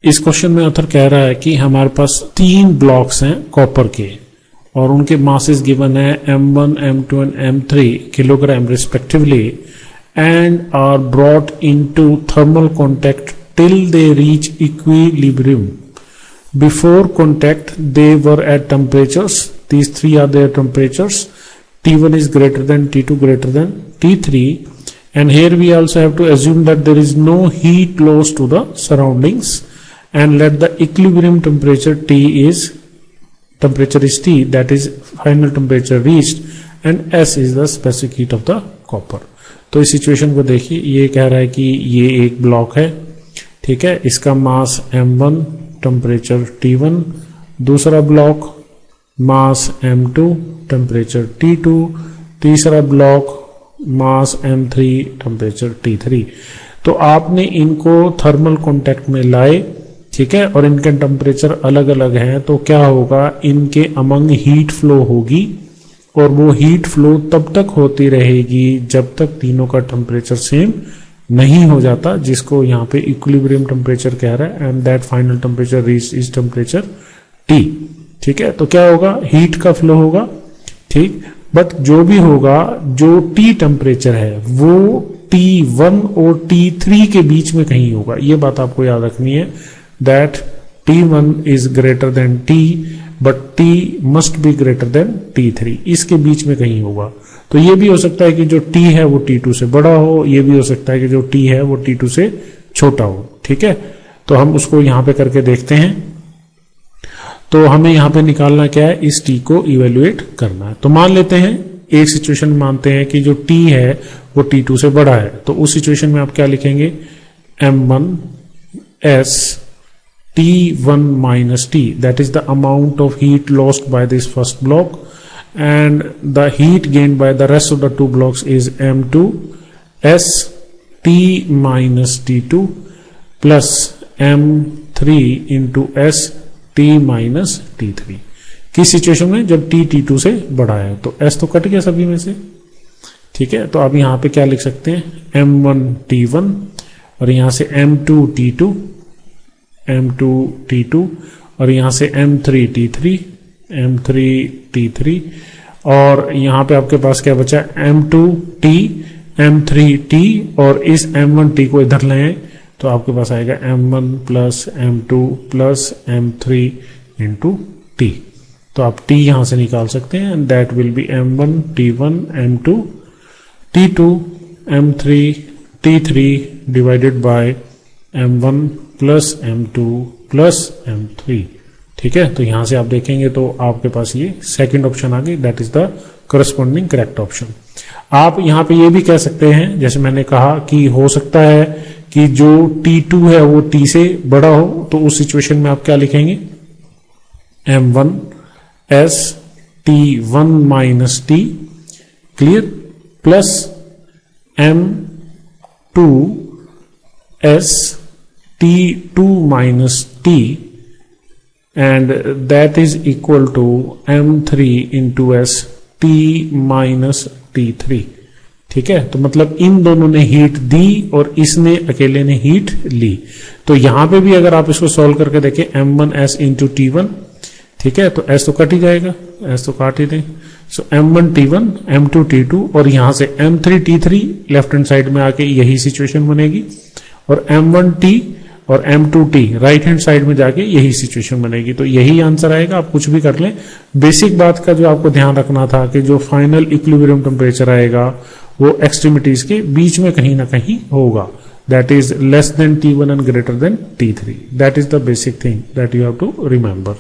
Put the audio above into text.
इस क्वेश्चन में ऑथर कह रहा है कि हमारे पास 3 ब्लॉक्स हैं कॉपर के और उनके मासेस गिवन है m1, m2 and m3 kilogram respectively and are brought into thermal contact till they reach equilibrium. Before contact they were at temperatures, these 3 are their temperatures, T1 is greater than T2 greater than T3, and here we also have to assume that there is no heat loss to the surroundings and let the equilibrium temperature T, that is final temperature reached, and S is the specific heat of the copper. तो इस situation को देखिए, ये कह रहा है कि ये एक ब्लॉक है, ठीक है, इसका मास m1, टेम्परेचर T1, दूसरा ब्लॉक मास m2, टेम्परेचर T2, तीसरा ब्लॉक मास m3, टेम्परेचर T3. तो आपने इनको थर्मल कांटेक्ट में लाए, ठीक है, और इनके टेम्परेचर अलग अलग हैं, तो क्या होगा, इनके अमंग हीट फ्लो होगी और वो हीट फ्लो तब तक होती रहेगी जब तक तीनों का टेम्परेचर सेम नहीं हो जाता, जिसको यहाँ पे इक्विलिब्रियम टेम्परेचर कह रहा है, and that final temperature reach is temperature T. ठीक है, तो क्या होगा, हीट का फ्लो होगा, ठीक, बट जो भी होगा, जो T टेम्परेचर है वो T1 और T3 के बीच में कहीं होगा. ये बात आपको याद रखनी है, that T1 is greater than T but T must be greater than T3, इसके बीच में कहीं होगा. तो ये भी हो सकता है कि जो T है वो T2 से बड़ा हो, ये भी हो सकता है कि जो T है वो T2 से छोटा हो. ठीक है, तो हम उसको यहां पे करके देखते हैं. तो हमें यहां पे निकालना क्या है, इस T को इवेल्युएट करना है. तो मान लेते हैं, एक सिचुएशन मानते हैं कि जो T है वो T2 से बड़ा है, तो उस सिचुएशन में आप क्या लिखेंगे, m1 s T1 minus T, that is the amount of heat lost by this first block, and the heat gained by the rest of the 2 blocks is m2 s T minus T2 plus m3 into s T minus T3. किस situation में, जब T T2 से बड़ा है. तो s तो cut गया सभी में से, ठीक है. तो अब यहां पे क्या लिख सकते हैं, m1 T1 और यहां से m2 T2 T2 और यहां से m3 T3 और यहां पे आपके पास क्या बचा, m2 T m3 T और इस m1 T को इधर लाएं तो आपके पास आएगा m1 plus m2 plus m3 into T. तो आप T यहां से निकाल सकते हैं, and that will be m1 T1 m2 T2 m3 T3 divided by m1 plus m2 plus m3. ठीक है, तो यहां से आप देखेंगे तो आपके पास ये सेकंड ऑप्शन आ गई, that is the corresponding correct option. आप यहां पे ये भी कह सकते हैं, जैसे मैंने कहा कि हो सकता है कि जो T2 है वो T से बड़ा हो, तो उस सिचुएशन में आप क्या लिखेंगे, m1 s T1 minus T, clear, plus m2 s T2 minus T, and that is equal to m3 into s T minus T3. ठीक है, तो मतलब इन दोनों ने हीट दी और इसने अकेले ने हीट ली. तो यहां पे भी अगर आप इसको सॉल्व करके देखें, m1 s into T1, ठीक है, तो s तो कट ही जाएगा, s तो काट ही दें. सो m1 T1 m2 T2 और यहां से m3 T3 left hand side में आके यही सिचुएशन बनेगी, और m1 T और m2T राइट हैंड साइड में जाके यही सिचुएशन बनेगी. तो यही आंसर आएगा, आप कुछ भी कर लें. बेसिक बात का जो आपको ध्यान रखना था कि जो फाइनल इक्विलिब्रियम टेम्परेचर आएगा वो एक्सट्रीमिटीज के बीच में कहीं ना कहीं होगा, that is less than T1 and greater than T3. That is the basic thing that you have to remember.